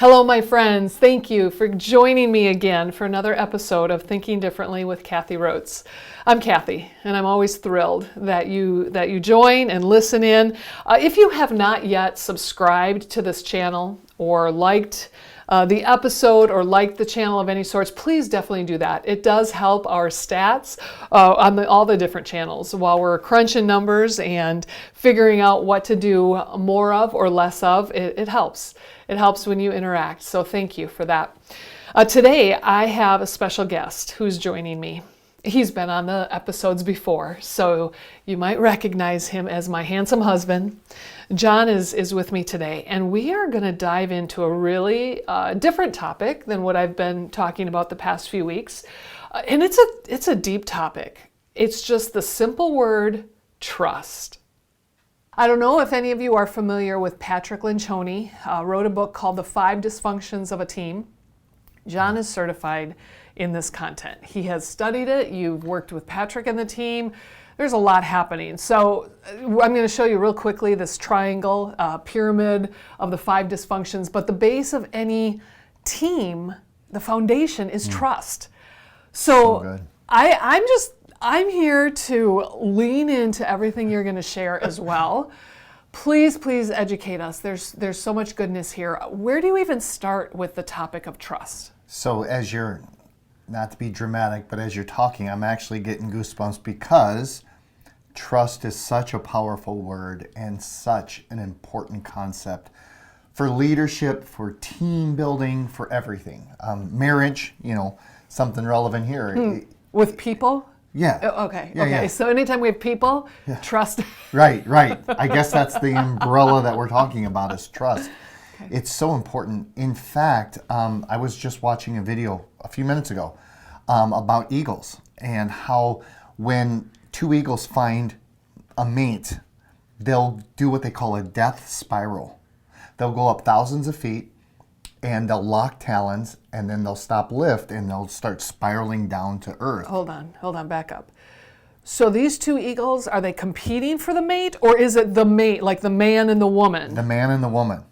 Hello, my friends. Thank you for joining me again for another episode of Thinking Differently with Kathy Rhodes. I'm Kathy, and I'm always thrilled that you join and listen in. If you have not yet subscribed to this channel or liked the episode or liked the channel of any sorts, please definitely do that. It does help our stats on all the different channels while we're crunching numbers and figuring out what to do more of or less of. It helps. It helps when you interact. So thank you for that. Today I have a special guest who's joining me. He's been on the episodes before, so you might recognize him as my handsome husband. John is with me today, and we are going to dive into a really different topic than what I've been talking about the past few weeks. And it's a deep topic. It's just the simple word trust. I don't know if any of you are familiar with Patrick Lencioni, wrote a book called The Five Dysfunctions of a Team. John is certified in this content. He has studied it. You've worked with Patrick and the team. There's a lot happening. So I'm going to show you real quickly this triangle, pyramid of the five dysfunctions. But the base of any team, the foundation is trust. So I'm here to lean into everything you're going to share as well. Please educate us. There's so much goodness here. Where do you even start with the topic of trust? So as you're, not to be dramatic, but as you're talking, I'm actually getting goosebumps because trust is such a powerful word and such an important concept for leadership, for team building, for everything. Marriage, something relevant here. With people? Yeah. Okay. Yeah. So anytime we have people, trust. Right. I guess that's the umbrella that we're talking about is trust. Okay. It's so important. In fact, I was just watching a video a few minutes ago about eagles and how when two eagles find a mate, they'll do what they call a death spiral. They'll go up thousands of feet and they'll lock talons, and then they'll stop lift, and they'll start spiraling down to earth. Hold on, back up. So these two eagles, are they competing for the mate, or is it the mate, like the man and the woman? The man and the woman.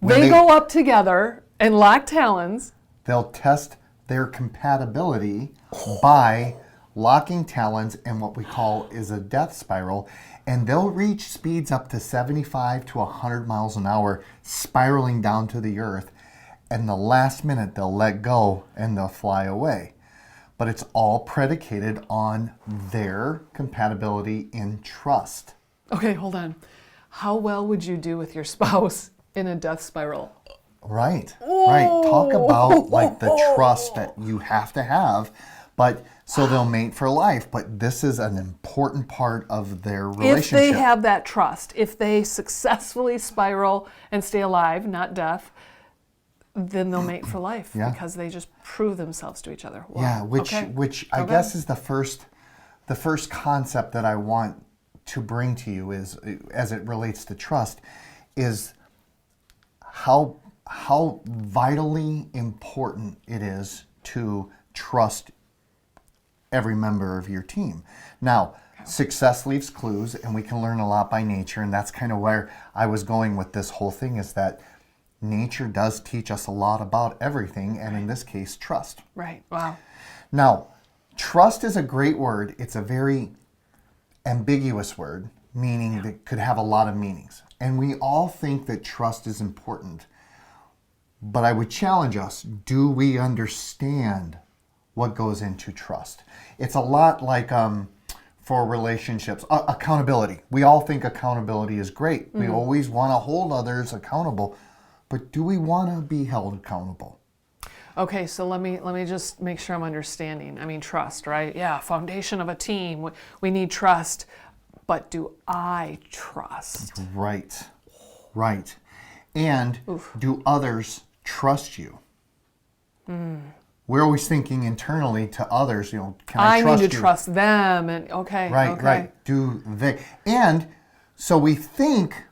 They go up together and lock talons. They'll test their compatibility by locking talons in what we call is a death spiral, and they'll reach speeds up to 75 to 100 miles an hour, spiraling down to the earth. And the last minute they'll let go and they'll fly away. But it's all predicated on their compatibility in trust. Okay, hold on. How well would you do with your spouse in a death spiral? Right. Talk about like the trust that you have to have. But so they'll mate for life. But this is an important part of their relationship. If they have that trust, if they successfully spiral and stay alive, not death, then they'll mate for life because they just prove themselves to each other. Wow. Yeah, which I guess is the first concept that I want to bring to you is, as it relates to trust, is how vitally important it is to trust every member of your team. Now, success leaves clues, and we can learn a lot by nature, and that's kind of where I was going with this whole thing, is that nature does teach us a lot about everything, and in this case, trust. Right. Wow. Now, trust is a great word. It's a very ambiguous word, meaning that could have a lot of meanings. And we all think that trust is important. But I would challenge us, do we understand what goes into trust? It's a lot like for relationships, accountability. We all think accountability is great. We always want to hold others accountable. But do we want to be held accountable? Okay, so let me just make sure I'm understanding. I mean, trust, right? Yeah, foundation of a team. We need trust. But do I trust? Right. And do others trust you? We're always thinking internally to others, can I trust you? I need to trust them. And Right. Do they? And so we think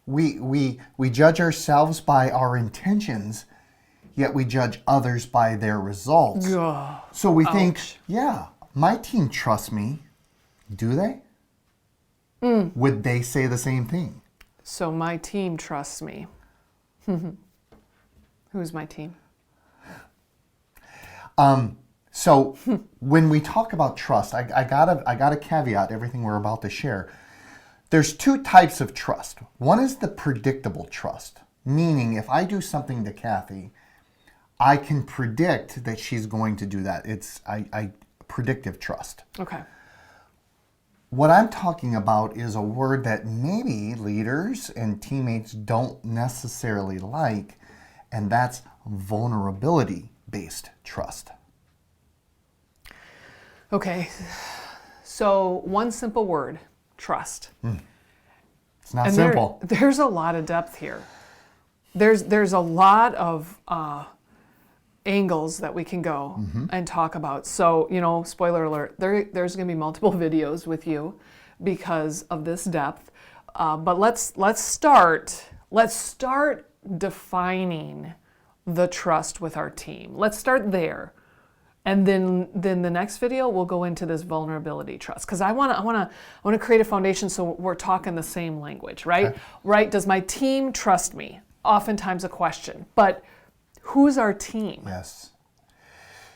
we judge ourselves by our intentions, yet we judge others by their results. Ugh. So we think, my team trusts me. Do they? Would they say the same thing? So my team trusts me. Who's my team? So when we talk about trust, I gotta caveat everything we're about to share. There's two types of trust. One is the predictable trust, meaning if I do something to Kathy, I can predict that she's going to do that. It's I predictive trust. Okay. What I'm talking about is a word that maybe leaders and teammates don't necessarily like, and that's vulnerability-based trust. Okay. So one simple word, trust. It's not And simple. There's a lot of depth here. There's a lot of angles that we can go and talk about. So, spoiler alert, there's going to be multiple videos with you because of this depth. But let's start defining the trust with our team. Let's start there. And then the next video we'll go into this vulnerability trust, because I want to create a foundation so we're talking the same language, right? Okay. Right? Does my team trust me? Oftentimes a question, but who's our team? Yes.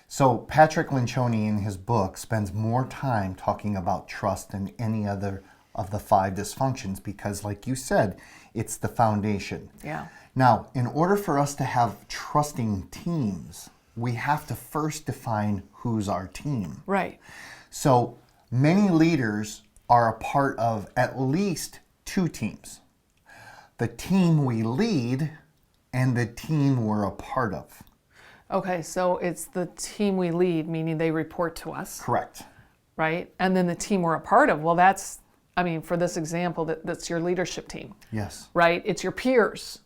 So Patrick Lencioni in his book spends more time talking about trust than any other of the 5 dysfunctions because, like you said, it's the foundation. Yeah. Now, in order for us to have trusting teams, we have to first define who's our team. Right. So many leaders are a part of at least 2 teams. The team we lead and the team we're a part of. Okay, so it's the team we lead, meaning they report to us, Correct. right? And then the team we're a part of, well, for this example, that's your leadership team, Yes. right? It's your peers,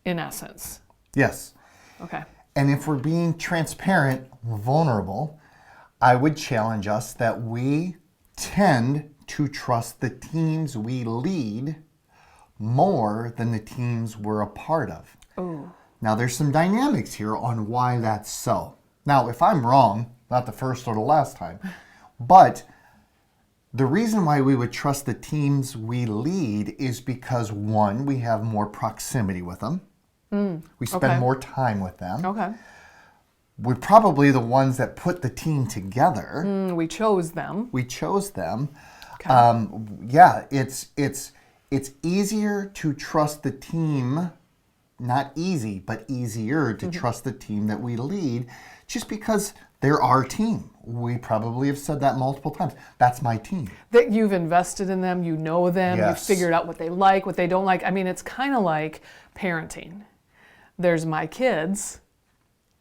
in essence. Yes. Okay. And if we're being transparent, vulnerable, I would challenge us that we tend to trust the teams we lead more than the teams we're a part of. Ooh. Now, there's some dynamics here on why that's so. Now, if I'm wrong, not the first or the last time, but the reason why we would trust the teams we lead is because, one, we have more proximity with them. We spend Okay. more time with them. Okay. We're probably the ones that put the team together. We chose them. We chose them. Okay. Yeah, it's easier to trust the team, not easy, but easier to trust the team that we lead just because they're our team. We probably have said that multiple times. That's my team. That you've invested in them, you know them, Yes. you've figured out what they like, what they don't like. I mean, it's kind of like parenting. There's my kids,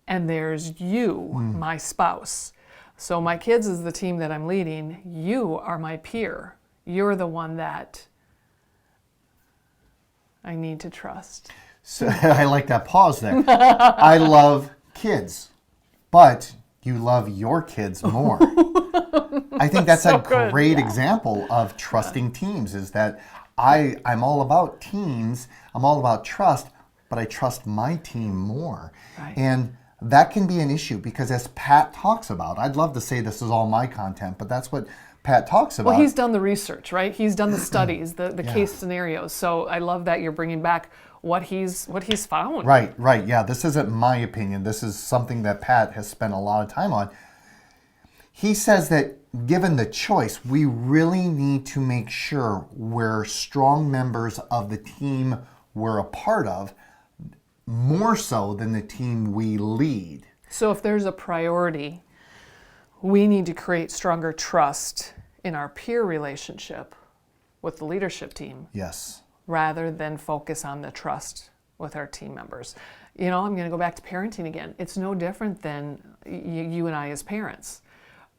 and there's you, my spouse. So my kids is the team that I'm leading. You are my peer. You're the one that I need to trust. So I like that pause there. I love kids, but you love your kids more. I think that's So a good, great yeah. example of trusting teams is that I'm all about teams, I'm all about trust, but I trust my team more. Right. And that can be an issue because as Pat talks about, I'd love to say this is all my content, but that's what Pat talks about. Well, he's done the research, right? He's done the studies, the Yeah. case scenarios. So I love that you're bringing back what he's found. Right. Yeah, this isn't my opinion. This is something that Pat has spent a lot of time on. He says that given the choice, we really need to make sure we're strong members of the team we're a part of, more so than the team we lead. So if there's a priority, we need to create stronger trust in our peer relationship with the leadership team Yes. rather than focus on the trust with our team members. I'm going to go back to parenting again. It's no different than you and I as parents,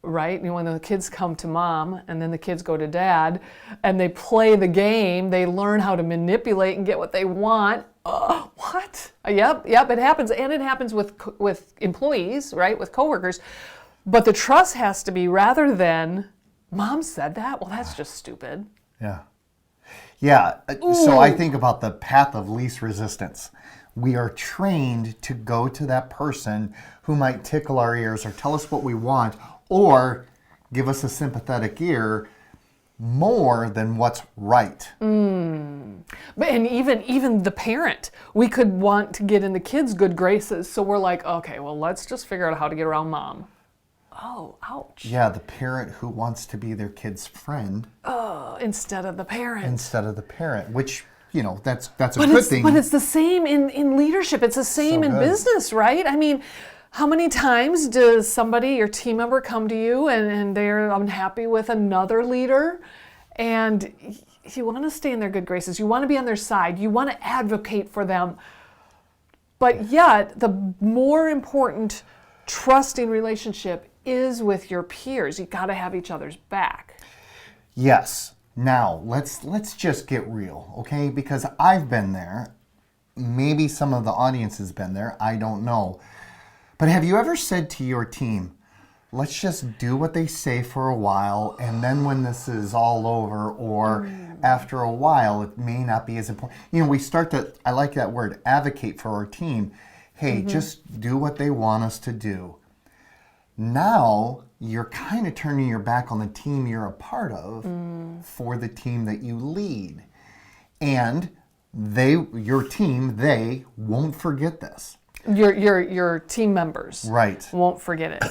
right? When the kids come to mom and then the kids go to dad and they play the game, they learn how to manipulate and get what they want. What? Yep, it happens. And it happens with employees, right? With coworkers. But the trust has to be rather than, mom said that? Well, that's just stupid. Yeah. So I think about the path of least resistance. We are trained to go to that person who might tickle our ears or tell us what we want or give us a sympathetic ear more than what's right. But and even the parent, we could want to get in the kids' good graces. So we're like, okay, well, let's just figure out how to get around mom. Oh, ouch. Yeah, the parent who wants to be their kid's friend. Instead of the parent. Instead of the parent, which, that's a good thing. But it's the same in leadership. It's the same in business, right? I mean, how many times does somebody, your team member, come to you and they're unhappy with another leader, and you want to stay in their good graces. You want to be on their side. You want to advocate for them. But yet, the more important trusting relationship is with your peers. You got to have each other's back. Yes. Now, let's just get real, okay? Because I've been there. Maybe some of the audience has been there. I don't know. But have you ever said to your team, let's just do what they say for a while, and then when this is all over, or after a while, it may not be as important. We start to, I like that word, advocate for our team. Hey, just do what they want us to do. Now, you're kind of turning your back on the team you're a part of for the team that you lead. And your team, they won't forget this. Your team members, right, won't forget it.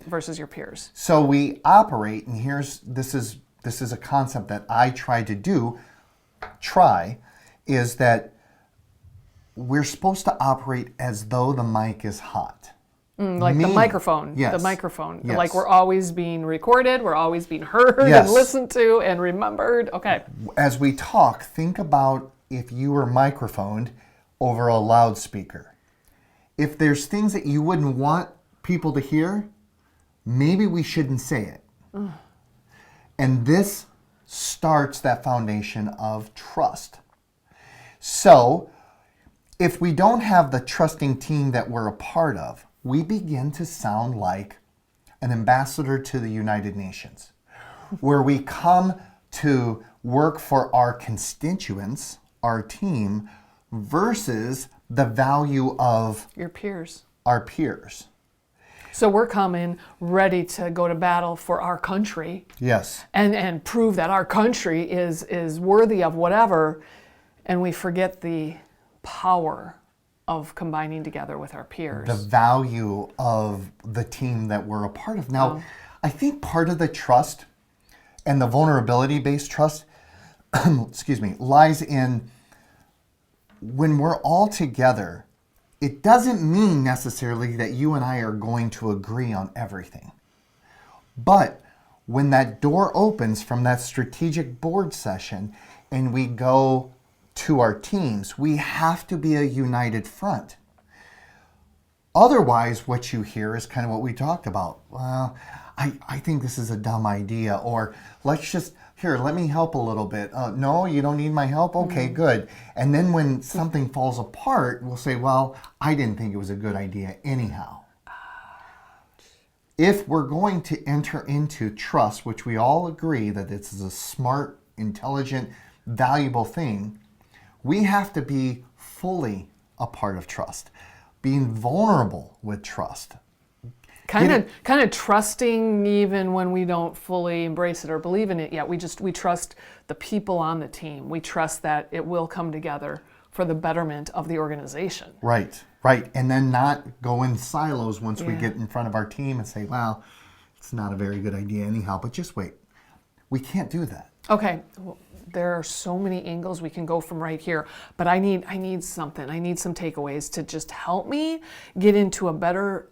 Versus your peers. So we operate, and this is a concept that I try to do. Is that we're supposed to operate as though the mic is hot. Like the microphone. Yes. The microphone. Yes. Like we're always being recorded, we're always being heard Yes. and listened to and remembered. Okay. As we talk, think about if you were microphoned over a loudspeaker. If there's things that you wouldn't want people to hear, maybe we shouldn't say it. And this starts that foundation of trust. So, if we don't have the trusting team that we're a part of, we begin to sound like an ambassador to the United Nations, where we come to work for our constituents, our team, versus the value of your peers. Our peers. So we're coming ready to go to battle for our country. Yes. And prove that our country is worthy of whatever, and we forget the power of combining together with our peers. The value of the team that we're a part of. Now, I think part of the trust and the vulnerability-based trust, lies in when we're all together. It doesn't mean necessarily that you and I are going to agree on everything. But when that door opens from that strategic board session and we go to our teams, we have to be a united front. Otherwise, what you hear is kind of what we talked about. Well, I think this is a dumb idea, or let me help a little bit. No, you don't need my help? Okay, good. And then when something falls apart, we'll say, well, I didn't think it was a good idea anyhow. If we're going to enter into trust, which we all agree that this is a smart, intelligent, valuable thing, we have to be fully a part of trust, being vulnerable with trust. Kind of trusting even when we don't fully embrace it or believe in it yet. We trust the people on the team. We trust that it will come together for the betterment of the organization. Right. And then not go in silos once we get in front of our team and say, well, it's not a very good idea anyhow, but just wait. We can't do that. Okay. Well, there are so many angles we can go from right here, but I need something. I need some takeaways to just help me get into a better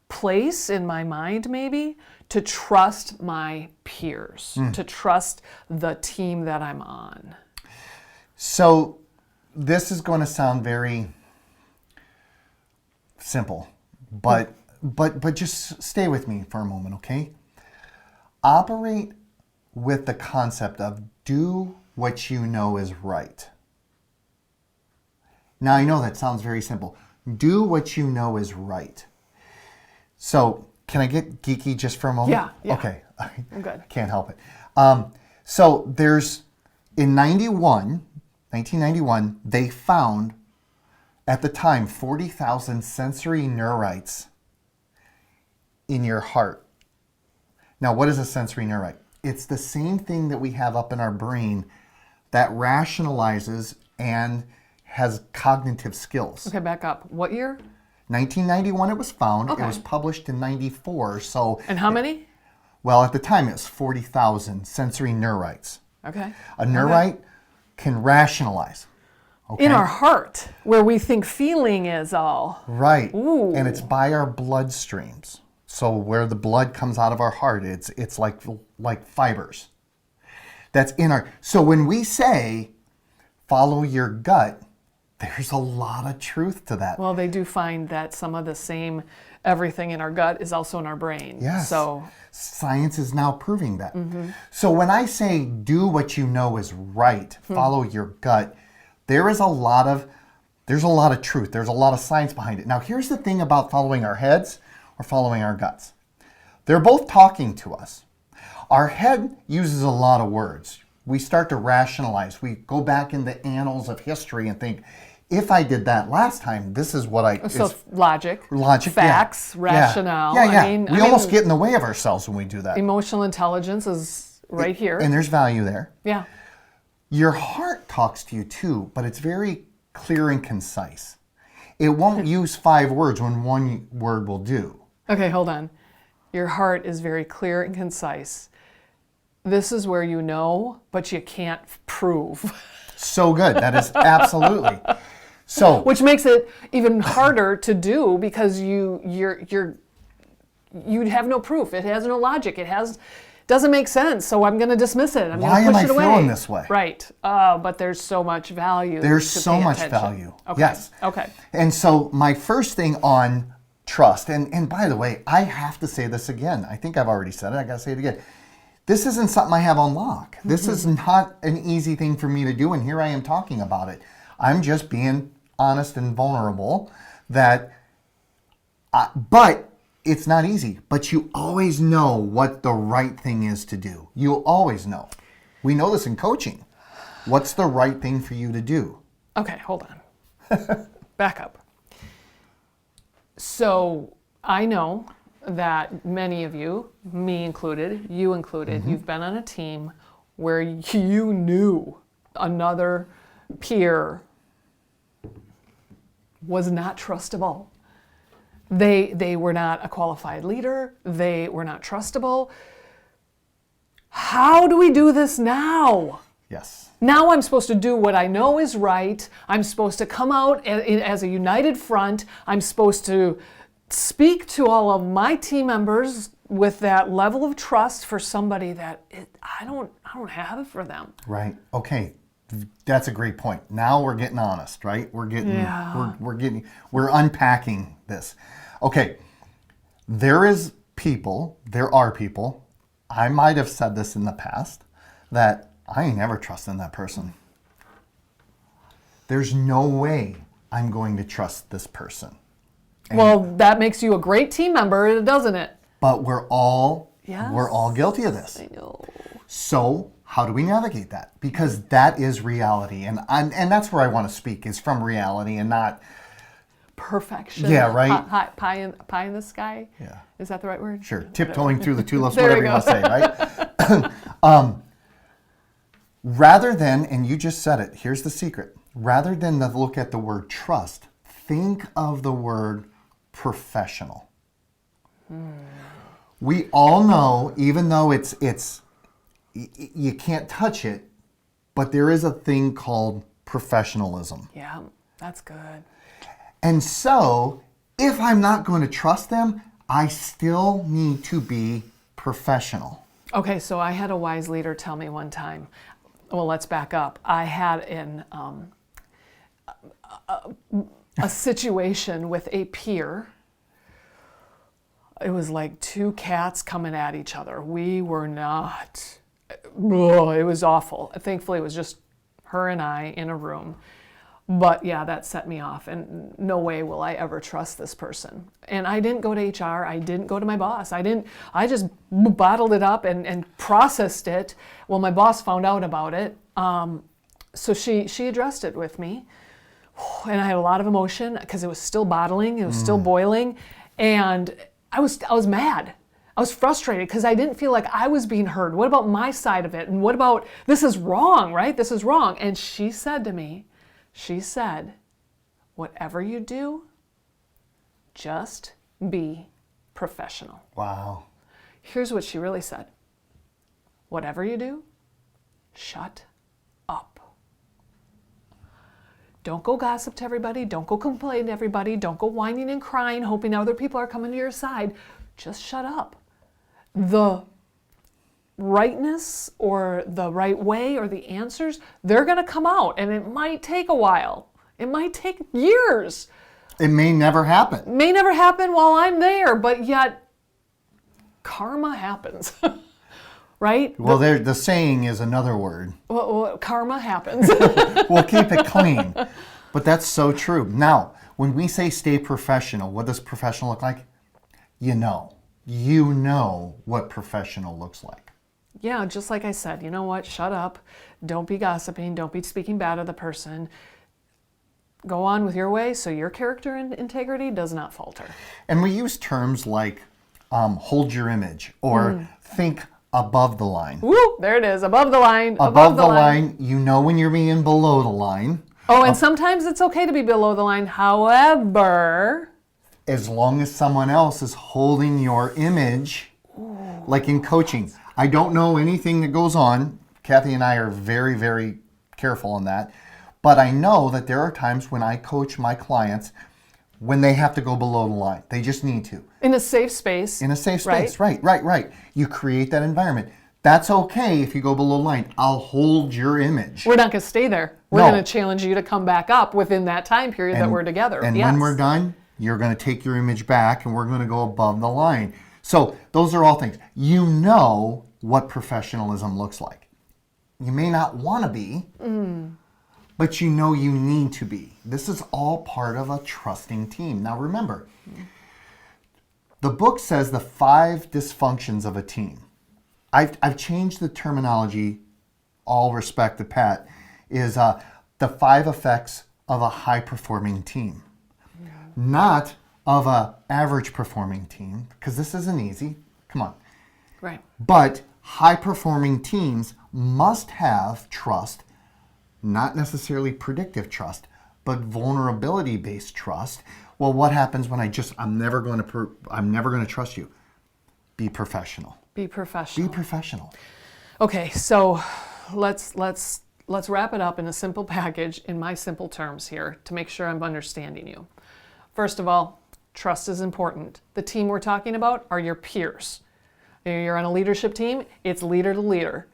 place in my mind, maybe, to trust my peers, to trust the team that I'm on. So this is going to sound very simple, but just stay with me for a moment, okay? Operate with the concept of do what you know is right. Now, I know that sounds very simple. Do what you know is right. So, can I get geeky just for a moment? Yeah. Okay. I'm good. Can't help it. So, there's, in 1991, they found, at the time, 40,000 sensory neurites in your heart. Now, what is a sensory neurite? it's the same thing that we have up in our brain that rationalizes and has cognitive skills. Okay, back up. What year? 1991 it was found. Okay. It was published in 94. So, And how many? well, at the time it was 40,000 sensory neurites. Okay. A neurite can rationalize. Okay? In our heart, where we think feeling is all. Right. Ooh. And it's by our bloodstreams. So where the blood comes out of our heart, it's like fibers. That's in our. So when we say follow your gut, there's a lot of truth to that. Well, they do find that some of the same everything in our gut is also in our brain. Yes. So Science is now proving that. So when I say do what you know is right, follow your gut, there's a lot of truth. There's a lot of science behind it. Now here's the thing about following our heads or following our guts. They're both talking to us. Our head uses a lot of words. We start to rationalize. We go back in the annals of history and think, if I did that last time, this is what I... So logic, facts, yeah. rationale. Yeah. I mean, we almost get in the way of ourselves when we do that. Emotional intelligence is right here. And there's value there. Yeah. Your heart talks to you too, but it's very clear and concise. It won't use 5 words when 1 word will do. Okay, hold on. Your heart is very clear and concise. This is where you know, but you can't prove. So good. That is absolutely. So, Which makes it even harder to do because you have no proof. It has no logic. Doesn't make sense. So I'm going to dismiss it. I'm why going to am push I it away. feeling this way? Right. But there's so much value. There's to so pay much attention. value. Okay. Yes. Okay. And so my first thing on trust, and by the way, I have to say this again. I think I've already said it. I got to say it again. This isn't something I have on lock. This is not an easy thing for me to do, and here I am talking about it. I'm just being honest and vulnerable but it's not easy. But you always know what the right thing is to do. You'll always know. We know this in coaching. What's the right thing for you to do? Okay, hold on. Back up. So I know that many of you, me included, you included, you've been on a team where you knew another peer was not trustable. They were not a qualified leader. They were not trustable. How do we do this now? Yes. Now I'm supposed to do what I know is right. I'm supposed to come out as a united front. I'm supposed to speak to all of my team members with that level of trust for somebody that I don't have it for them. Right. Okay. That's a great point. Now we're getting honest, right? We're unpacking this. Okay. There are people, I might have said this in the past, that I ain't never trusting that person. There's no way I'm going to trust this person. Well, that makes you a great team member, doesn't it? But we're all Yes. guilty of this. I know. So how do we navigate that? Because that is reality, and that's where I want to speak, is from reality and not Perfection. Yeah, right. Pie in the sky. Yeah. Is that the right word? Sure, tiptoeing through the tulips, There whatever you you want to say, right? Rather than, and you just said it, here's the secret. Rather than to look at the word trust, think of the word professional. We all know, even though it's you can't touch it, but there is a thing called professionalism. Yeah, that's good. And so, if I'm not going to trust them, I still need to be professional. Okay, so I had a wise leader tell me one time. Well, let's back up. I had a situation with a peer. It was like 2 cats coming at each other. We were not. Oh, it was awful. Thankfully, it was just her and I in a room. But yeah, that set me off, and no way will I ever trust this person. And I didn't go to HR. I didn't go to my boss. I just bottled it up and processed it. Well, my boss found out about it. So she addressed it with me. And I had a lot of emotion because it was still bottling. It was still boiling. And I was mad. I was frustrated because I didn't feel like I was being heard. What about my side of it? And what about, this is wrong, right? This is wrong. And she said to me, whatever you do, just be professional. Wow. Here's what she really said. Whatever you do, shut up. Don't go gossip to everybody. Don't go complain to everybody. Don't go whining and crying, hoping other people are coming to your side. Just shut up. The rightness or the right way or the answers, they're going to come out, and it might take a while. It might take years. It may never happen. It may never happen while I'm there, but yet karma happens. Right? Well, the saying is another word. Well, karma happens. We'll keep it clean. But that's so true. Now, when we say stay professional, what does professional look like? You know what professional looks like. Yeah, just like I said, you know what? Shut up. Don't be gossiping. Don't be speaking bad of the person. Go on with your way so your character and integrity does not falter. And we use terms like hold your image or think above the line. Woo, there it is. Above the line. Above the line. You know when you're being below the line. Oh, and sometimes it's okay to be below the line. However, as long as someone else is holding your image, like in coaching. I don't know anything that goes on. Kathy and I are very, very careful on that. But I know that there are times when I coach my clients when they have to go below the line. They just need to. In a safe space. In a safe space, right. You create that environment. That's okay if you go below the line. I'll hold your image. We're not going to stay there. We're going to challenge you to come back up within that time period that we're together. And when we're done, you're going to take your image back and we're going to go above the line. So those are all things. You know what professionalism looks like. You may not want to be, but you know you need to be. This is all part of a trusting team. Now remember, the book says the 5 dysfunctions of a team. I've changed the terminology, all respect to Pat, is the 5 effects of a high-performing team. Not of a average performing team, because this isn't easy. Come on. Right. But high-performing teams must have trust, not necessarily predictive trust, but vulnerability-based trust. Well, what happens when I'm never going to trust you? Be professional. Be professional. Be professional. Okay, so let's wrap it up in a simple package in my simple terms here to make sure I'm understanding you. First of all, trust is important. The team we're talking about are your peers. You're on a leadership team, it's leader to leader.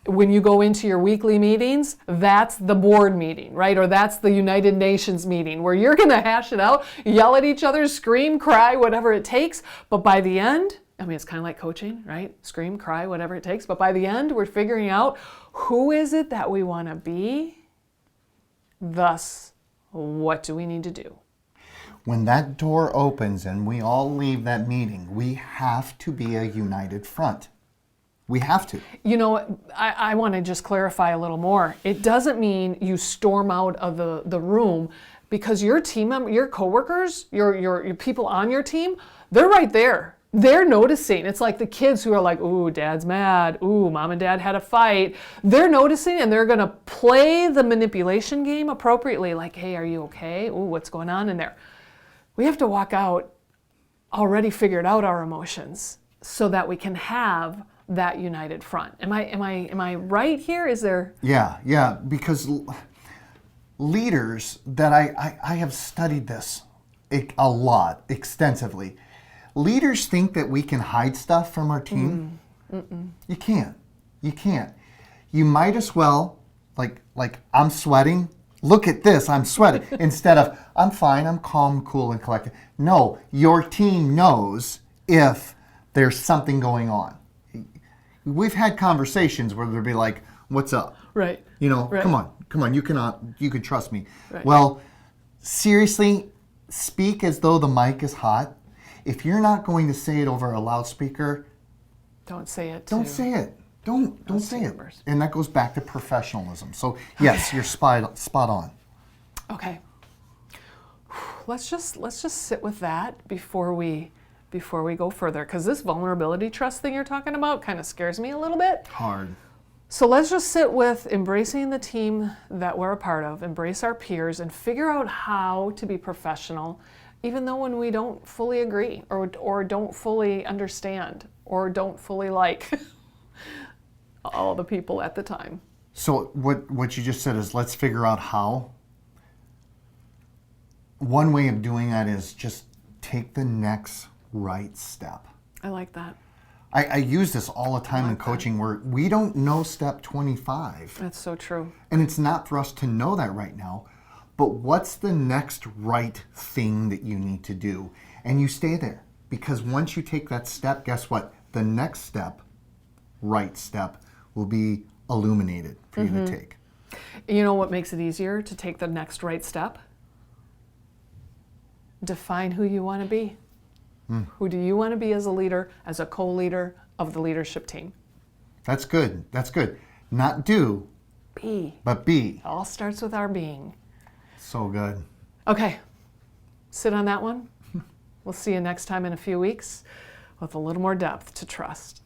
When you go into your weekly meetings, that's the board meeting, right? Or that's the United Nations meeting where you're going to hash it out, yell at each other, scream, cry, whatever it takes. But by the end, it's kind of like coaching, right? Scream, cry, whatever it takes. But by the end, we're figuring out who is it that we want to be? Thus, what do we need to do? When that door opens and we all leave that meeting, we have to be a united front. We have to. You know, I want to just clarify a little more. It doesn't mean you storm out of the room, because your team member, your coworkers, your people on your team, they're right there. They're noticing. It's like the kids who are like, ooh, dad's mad. Ooh, mom and dad had a fight. They're noticing, and they're going to play the manipulation game appropriately. Like, hey, are you okay? Ooh, what's going on in there? We have to walk out already figured out our emotions so that we can have that united front. Am I right here? Is there? Yeah, because leaders that I have studied this a lot, extensively. Leaders think that we can hide stuff from our team. You can't. You might as well, like I'm sweating. Look at this, I'm sweating. Instead of, I'm fine, I'm calm, cool, and collected. No, your team knows if there's something going on. We've had conversations where they'll be like, what's up? Right. Right. Come on, you can trust me. Right. Well, seriously, speak as though the mic is hot. If you're not going to say it over a loudspeaker, don't say it. Don't say it. Don't say it. And that goes back to professionalism. So yes, you're spot on. Okay. Let's just sit with that before we before we go further, because this vulnerability trust thing you're talking about kind of scares me a little bit. Hard. So let's just sit with embracing the team that we're a part of, embrace our peers, and figure out how to be professional, even though when we don't fully agree or don't fully understand or don't fully like all the people at the time. So what you just said is let's figure out how. One way of doing that is just take the next right step. I like that. I use this all the time in coaching where we don't know step 25. That's so true. And it's not for us to know that right now. But what's the next right thing that you need to do? And you stay there. Because once you take that step, guess what? The next step, right step, will be illuminated for you to take. You know what makes it easier to take the next right step? Define who you want to be. Who do you want to be as a leader, as a co-leader of the leadership team? That's good. That's good. Not do, Be. but be. It all starts with our being. So good. Okay, sit on that one. We'll see you next time in a few weeks with a little more depth to trust.